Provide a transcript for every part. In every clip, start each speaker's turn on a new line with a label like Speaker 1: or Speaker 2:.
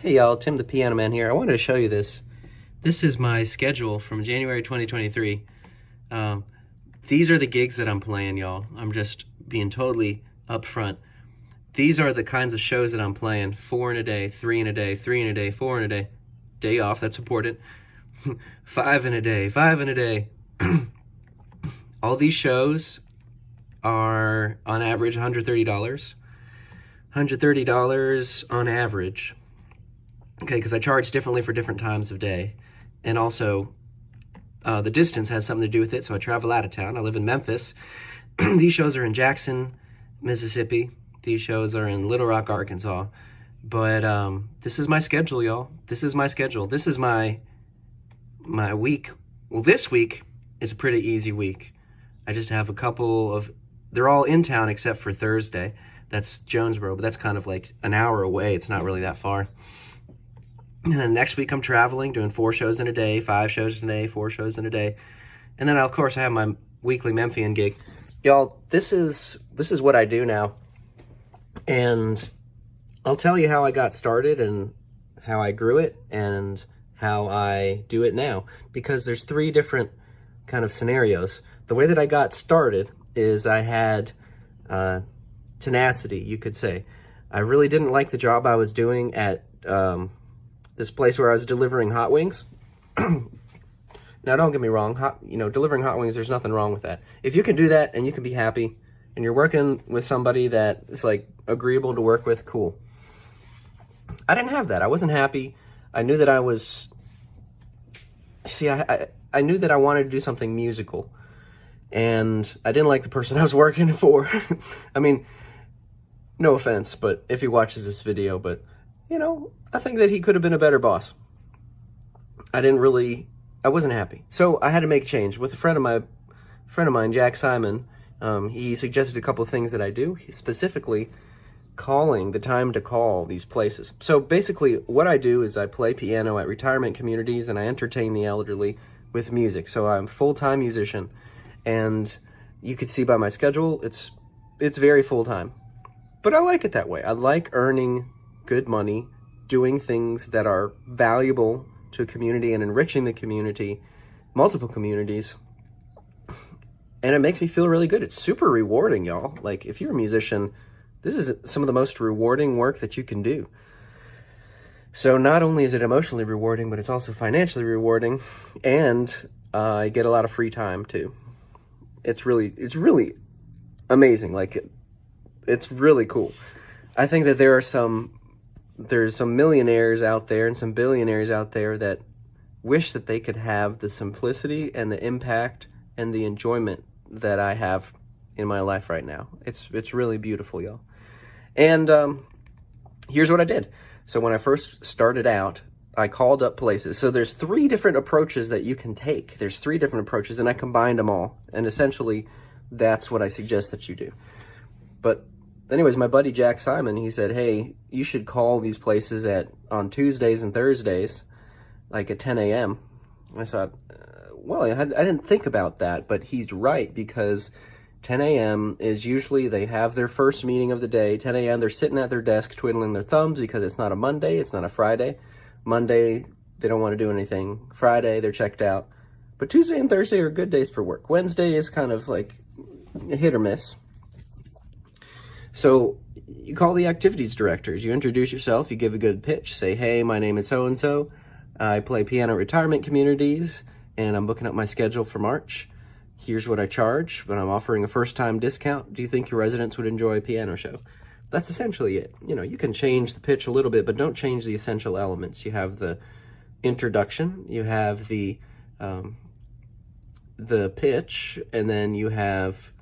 Speaker 1: Hey y'all, Tim the Piano Man here. I wanted to show you this. This is my schedule from January 2023. These are the gigs that I'm playing, y'all. I'm just being totally upfront. These are the kinds of shows that I'm playing. 4 in a day, 3 in a day, 3 in a day, 4 in a day. Day off, that's important. 5 in a day, 5 in a day. All these shows are on average $130. $130 on average. Okay, because I charge differently for different times of day. And also, the distance has something to do with it, so I travel out of town. I live in Memphis. These shows are in Jackson, Mississippi. These shows are in Little Rock, Arkansas. But this is my schedule, y'all. This is my schedule. This is my week. Well, this week is a pretty easy week. I just have a couple of... They're all in town except for Thursday. That's Jonesboro, but that's kind of like an hour away. It's not really that far. And then next week I'm traveling, doing 4 shows in a day, 5 shows in a day, 4 shows in a day. And then, of course, I have my weekly Memphian gig. Y'all, this is what I do now. And I'll tell you how I got started and how I grew it and how I do it now. Because there's 3 different kind of scenarios. The way that I got started is I had tenacity, you could say. I really didn't like the job I was doing at... this place where I was delivering hot wings. Now, don't get me wrong, delivering hot wings, there's nothing wrong with that. If you can do that and you can be happy and you're working with somebody that is like agreeable to work with, cool. I didn't have that. I wasn't happy. I knew that I was, I knew that I wanted to do something musical, and I didn't like the person I was working for. I mean, no offense, but if he watches this video, but I think that he could have been a better boss. I wasn't happy. So I had to make a change. With a friend of mine, Jack Simon, he suggested a couple of things that I do, specifically calling, the time to call these places. So basically what I do is I play piano at retirement communities and I entertain the elderly with music. So I'm a full-time musician, and you could see by my schedule, it's very full-time. But I like it that way. I like earning good money, doing things that are valuable to a community and enriching the community, multiple communities. And it makes me feel really good. It's super rewarding, y'all. Like, if you're a musician, this is some of the most rewarding work that you can do. So not only is it emotionally rewarding, but it's also financially rewarding. And I get a lot of free time too. It's really amazing. Like, it's really cool. I think that there's some millionaires out there and some billionaires out there that wish that they could have the simplicity and the impact and the enjoyment that I have in my life right now. It's really beautiful, y'all. And here's what I did. So when I first started out, I called up places. So there's 3 different approaches that you can take. There's 3 different approaches, and I combined them all. And essentially, that's what I suggest that you do. But anyways, my buddy Jack Simon, he said, hey, you should call these places on Tuesdays and Thursdays, like at 10 a.m. I thought, well, I didn't think about that, but he's right, because 10 a.m. is usually they have their first meeting of the day. 10 a.m. they're sitting at their desk twiddling their thumbs because it's not a Monday, it's not a Friday. Monday, they don't want to do anything. Friday, they're checked out. But Tuesday and Thursday are good days for work. Wednesday is kind of like hit or miss. So you call the activities directors, you introduce yourself, you give a good pitch, say, hey, my name is so-and-so, I play piano at retirement communities, and I'm booking up my schedule for March. Here's what I charge, but I'm offering a first-time discount. Do you think your residents would enjoy a piano show? That's essentially it. You can change the pitch a little bit, but don't change the essential elements. You have the introduction, you have the pitch, and then you have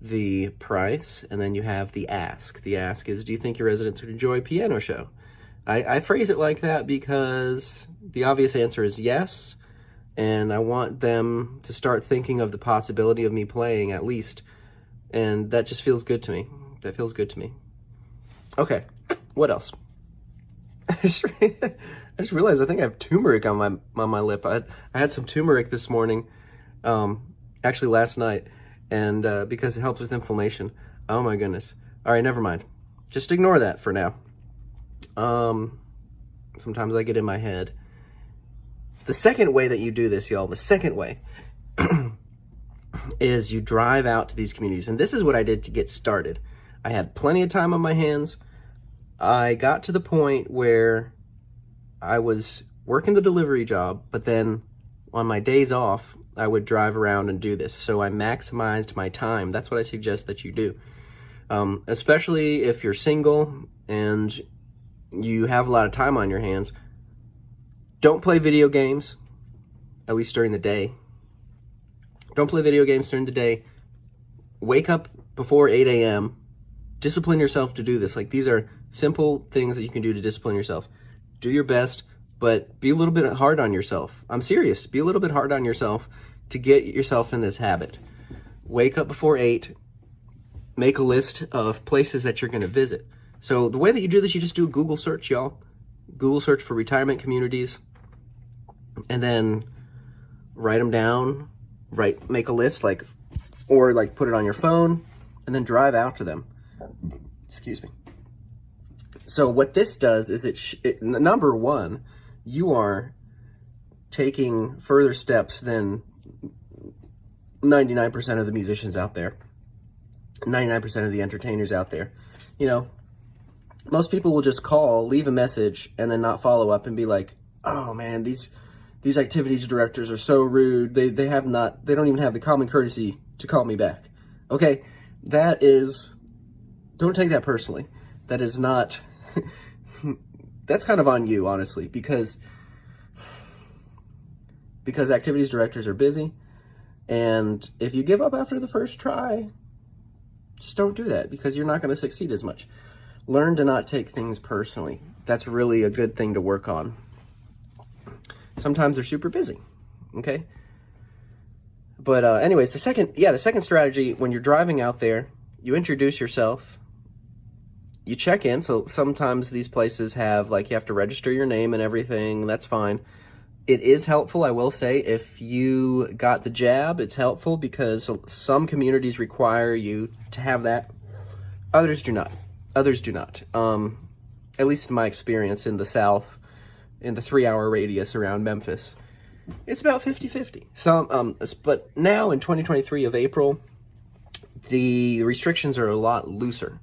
Speaker 1: the price, and then you have the ask. The ask is, do you think your residents would enjoy a piano show? I phrase it like that because the obvious answer is yes, and I want them to start thinking of the possibility of me playing at least, and that just feels good to me. That feels good to me. Okay, what else? I just realized I think I have turmeric on my lip. I had some turmeric this morning, actually last night, and because it helps with inflammation. Oh my goodness. All right, never mind. Just ignore that for now. Sometimes I get in my head. The second way that you do this, y'all, the second way is you drive out to these communities. And this is what I did to get started. I had plenty of time on my hands. I got to the point where I was working the delivery job, but then on my days off, I would drive around and do this. So I maximized my time. That's what I suggest that you do. Especially if you're single and you have a lot of time on your hands. Don't play video games, at least during the day. Don't play video games during the day. Wake up before 8 a.m. Discipline yourself to do this. Like, these are simple things that you can do to discipline yourself. Do your best, but be a little bit hard on yourself. I'm serious. Be a little bit hard on yourself to get yourself in this habit. Wake up before 8. Make a list of places that you're going to visit. So the way that you do this, you just do a Google search, y'all. Google search for retirement communities, and then write them down. Make a list, or put it on your phone, and then drive out to them. Excuse me. So what this does is number one, you are taking further steps than 99% of the musicians out there, 99% of the entertainers out there. You know, most people will just call, leave a message, and then not follow up and be like, oh man, these activities directors are so rude. They don't even have the common courtesy to call me back. Okay, don't take that personally. That is not, that's kind of on you, honestly, because activities directors are busy, and if you give up after the first try, just don't do that, because you're not going to succeed as much. Learn to not take things personally. That's really a good thing to work on. Sometimes they're super busy, okay? But anyways, the second strategy, when you're driving out there, you introduce yourself, you check in. So sometimes these places have, you have to register your name and everything. That's fine. It is helpful, I will say, if you got the jab, it's helpful because some communities require you to have that. Others do not. At least in my experience in the South, in the 3-hour radius around Memphis, it's about 50-50. But now in 2023 of April, the restrictions are a lot looser.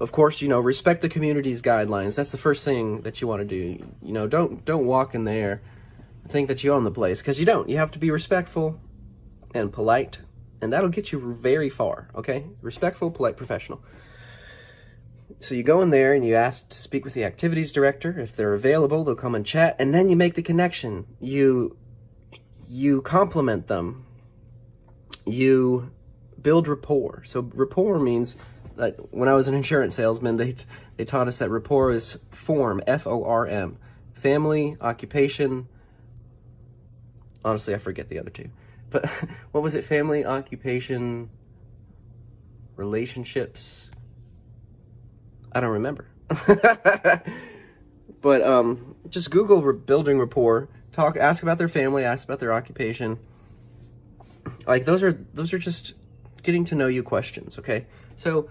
Speaker 1: Of course, respect the community's guidelines. That's the first thing that you want to do. Don't walk in there and think that you own the place, because you don't. You have to be respectful and polite, and that'll get you very far, okay? Respectful, polite, professional. So you go in there and you ask to speak with the activities director. If they're available, they'll come and chat, and then you make the connection. You compliment them. You build rapport. So rapport means that when I was an insurance salesman, they taught us that rapport is form, F-O-R-M, family, occupation. Honestly, I forget the other two. But what was it? Family, occupation, relationships. I don't remember. But just Google building rapport. Ask about their family, ask about their occupation. Those are just getting to know you questions, okay? So,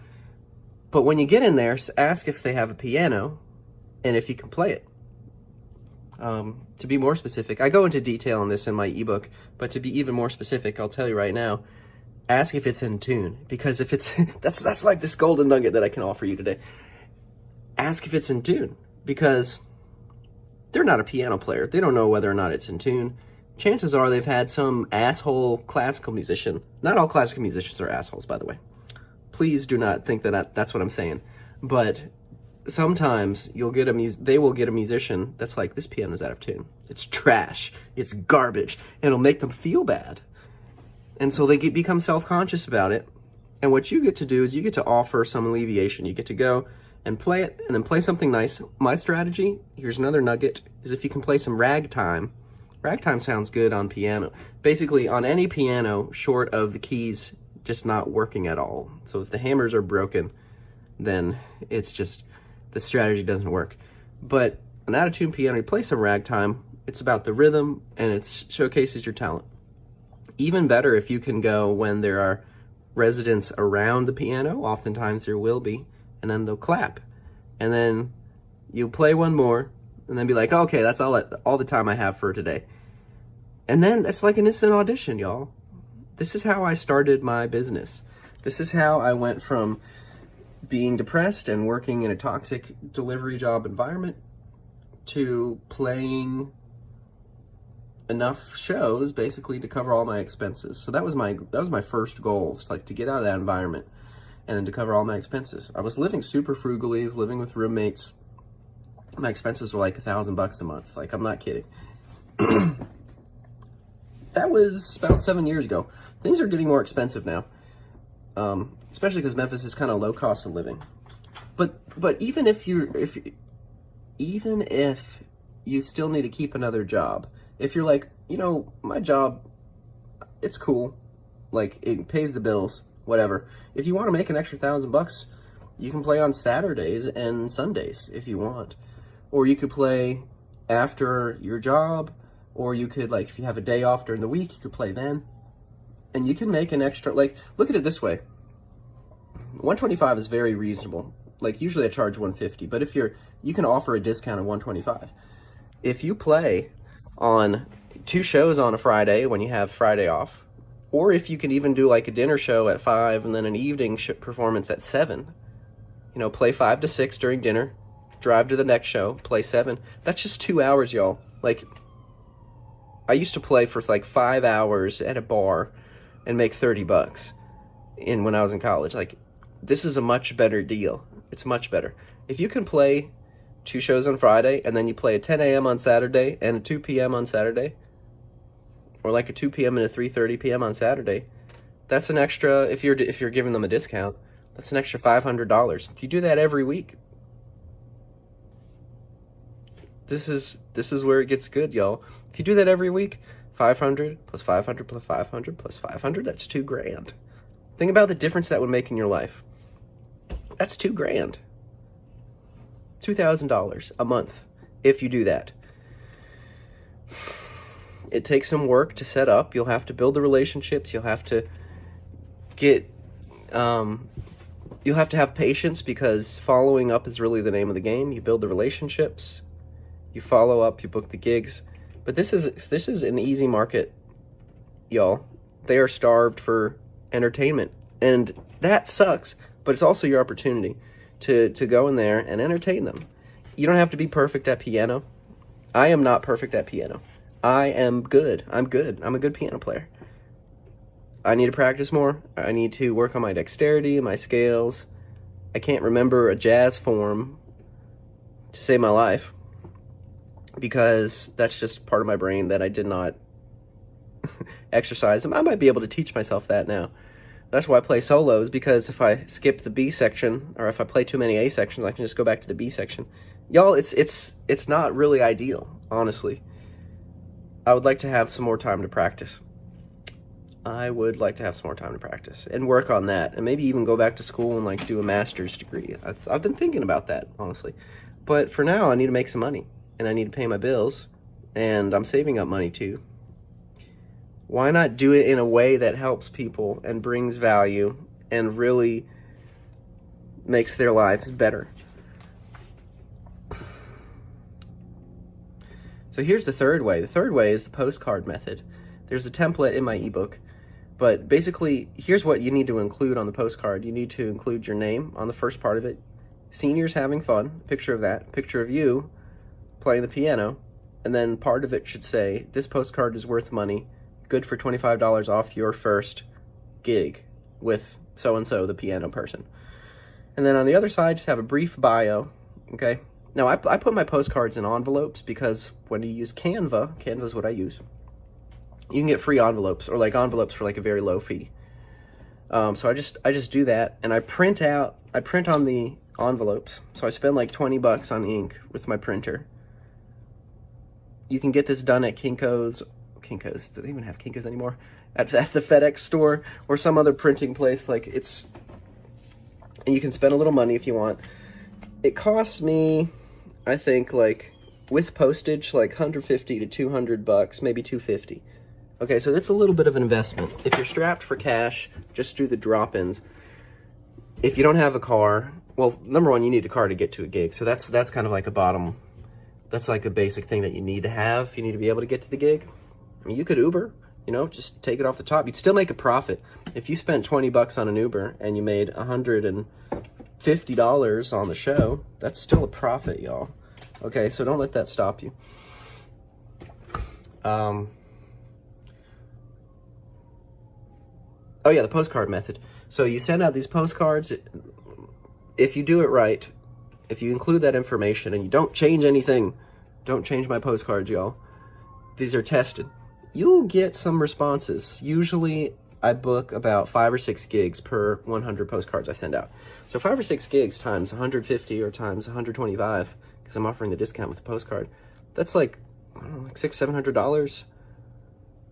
Speaker 1: but when you get in there, ask if they have a piano and if you can play it. To be more specific, I go into detail on this in my ebook, but to be even more specific, I'll tell you right now, ask if it's in tune, because if it's, that's like this golden nugget that I can offer you today. Ask if it's in tune, because they're not a piano player. They don't know whether or not it's in tune. Chances are they've had some asshole classical musician. Not all classical musicians are assholes, by the way. Please do not think that that's what I'm saying. But sometimes they will get a musician that's like, this piano's out of tune. It's trash. It's garbage. And it'll make them feel bad. And so they become self-conscious about it. And what you get to do is you get to offer some alleviation. You get to go and play it, and then play something nice. My strategy, here's another nugget, is if you can play some ragtime. Ragtime sounds good on piano. Basically, on any piano, short of the keys just not working at all. So if the hammers are broken, then it's just, the strategy doesn't work. But an out-of-tune piano, you play some ragtime, it's about the rhythm, and it showcases your talent. Even better if you can go when there are residents around the piano, oftentimes there will be, and then they'll clap. And then you play one more, and then be like, okay, that's all the time I have for today. And then it's like an instant audition, y'all. This is how I started my business. This is how I went from being depressed and working in a toxic delivery job environment to playing enough shows basically to cover all my expenses. So that was my first goal, it's like to get out of that environment and then to cover all my expenses. I was living super frugally, I was living with roommates. My expenses were like $1,000 a month. Like, I'm not kidding. That was about 7 years ago. Things are getting more expensive now, especially because Memphis is kind of low cost of living. But even if you still need to keep another job, if you're like, my job, it's cool, like it pays the bills, whatever. If you want to make an extra $1,000, you can play on Saturdays and Sundays if you want, or you could play after your job, or you could, like, if you have a day off during the week, you could play then, and you can make an extra. Like, look at it this way: $125 is very reasonable. Like, usually I charge $150, but if you can offer a discount of $125 if you play on 2 shows on a Friday when you have Friday off, or if you can even do like a dinner show at 5 and then an evening performance at 7. Play 5 to 6 during dinner, drive to the next show, play 7. That's just 2 hours, y'all. Like, I used to play for like 5 hours at a bar and make $30 when I was in college. Like, this is a much better deal. It's much better. If you can play 2 shows on Friday, and then you play a 10 a.m. on Saturday and a 2 p.m. on Saturday, or like a 2 p.m. and a 3:30 p.m. on Saturday, that's an extra, if you're giving them a discount, that's an extra $500. If you do that every week, this is where it gets good, y'all. If you do that every week, 500 plus 500 plus 500 plus 500, that's $2,000. Think about the difference that would make in your life. That's $2,000. $2,000 a month if you do that. It takes some work to set up. You'll have to build the relationships. You'll have to you'll have to have patience, because following up is really the name of the game. You build the relationships, you follow up, you book the gigs. But this is an easy market, y'all. They are starved for entertainment, and that sucks, but it's also your opportunity to go in there and entertain them. You don't have to be perfect at piano. I am not perfect at piano. I am good. I'm good. I'm a good piano player. I need to practice more. I need to work on my dexterity, my scales. I can't remember a jazz form to save my life, because that's just part of my brain that I did not exercise. I might be able to teach myself that now. That's why I play solos, because if I skip the B section, or if I play too many A sections, I can just go back to the B section. Y'all, it's not really ideal, honestly. I would like to have some more time to practice. I would like to have some more time to practice and work on that, and maybe even go back to school and like do a master's degree. I've been thinking about that, honestly. But for now, I need to make some money, and I need to pay my bills, and I'm saving up money too. Why not do it in a way that helps people and brings value and really makes their lives better? So here's the third way. The third way is the postcard method. There's a template in my ebook, but basically, here's what you need to include on the postcard. You need to include your name on the first part of it, seniors having fun, picture of that, picture of you playing the piano, and then part of it should say, this postcard is worth money, good for $25 off your first gig with so-and-so, the piano person. And then on the other side, just have a brief bio, okay? Now, I put my postcards in envelopes, because when you use Canva is what I use, you can get free envelopes, or like envelopes for like a very low fee. So I just do that, and I print on the envelopes. So I spend like $20 on ink with my printer. You can get this done at Kinko's. Do they even have Kinko's anymore? At the FedEx store or some other printing place. Like, and you can spend a little money if you want. It costs me, I think, like with postage, like $150 to $200, maybe $250. Okay, so that's a little bit of an investment. If you're strapped for cash, just do the drop-ins. If you don't have a car, well, number one, you need a car to get to a gig. So that's kind of like a bottom That's like a basic thing that you need to have. You need to be able to get to the gig. I mean, you could Uber, you know, just take it off the top. You'd still make a profit. If you spent 20 bucks on an Uber and you made $150 on the show, that's still a profit, y'all. Okay, so don't let that stop you. Oh yeah, the postcard method. So you send out these postcards. If you do it right, if you include that information and you don't change anything, don't change my postcards, y'all. These are tested. You'll get some responses. Usually I book about 5 or 6 gigs per 100 postcards I send out. So 5 or 6 gigs times 150 or times 125, because I'm offering the discount with the postcard. That's like, I don't know, like $600-700,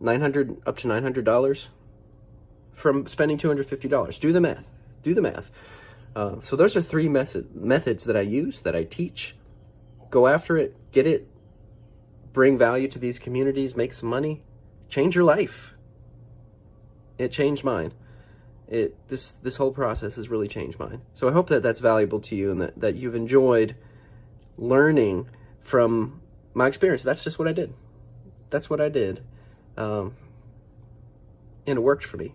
Speaker 1: $900 up to $900 from spending $250. Do the math. Do the math. So those are 3 methods that I use, that I teach. Go after it, get it, bring value to these communities, make some money, change your life. It changed mine. This whole process has really changed mine. So I hope that that's valuable to you and that you've enjoyed learning from my experience. That's just what I did. That's what I did. And it worked for me.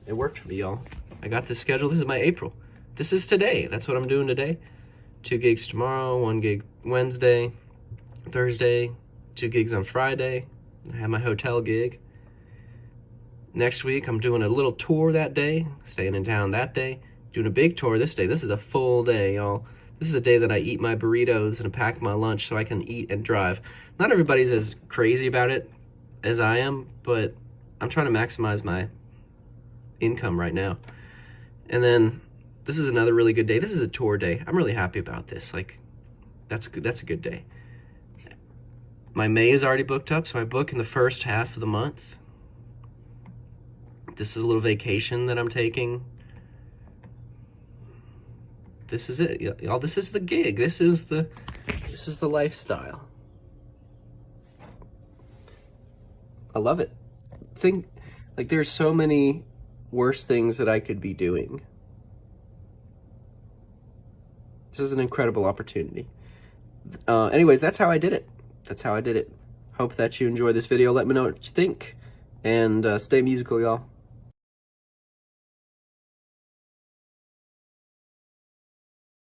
Speaker 1: It worked for me, y'all. I got this schedule. This is my April. This is today. That's what I'm doing today. 2 gigs tomorrow, 1 gig Wednesday, Thursday, 2 gigs on Friday. I have my hotel gig. Next week, I'm doing a little tour that day, staying in town that day, doing a big tour this day. This is a full day, y'all. This is a day that I eat my burritos and pack my lunch so I can eat and drive. Not everybody's as crazy about it as I am, but I'm trying to maximize my income right now. And then this is another really good day. This is a tour day. I'm really happy about this. Like, that's good. That's a good day. My May is already booked up, so I book in the first half of the month. This is a little vacation that I'm taking. This is it, y'all. This is the gig. This is the lifestyle. I love it. There's so many worse things that I could be doing. This is an incredible opportunity. Anyways, that's how I did it. That's how I did it. Hope that you enjoy this video. Let me know what you think. And stay musical, y'all.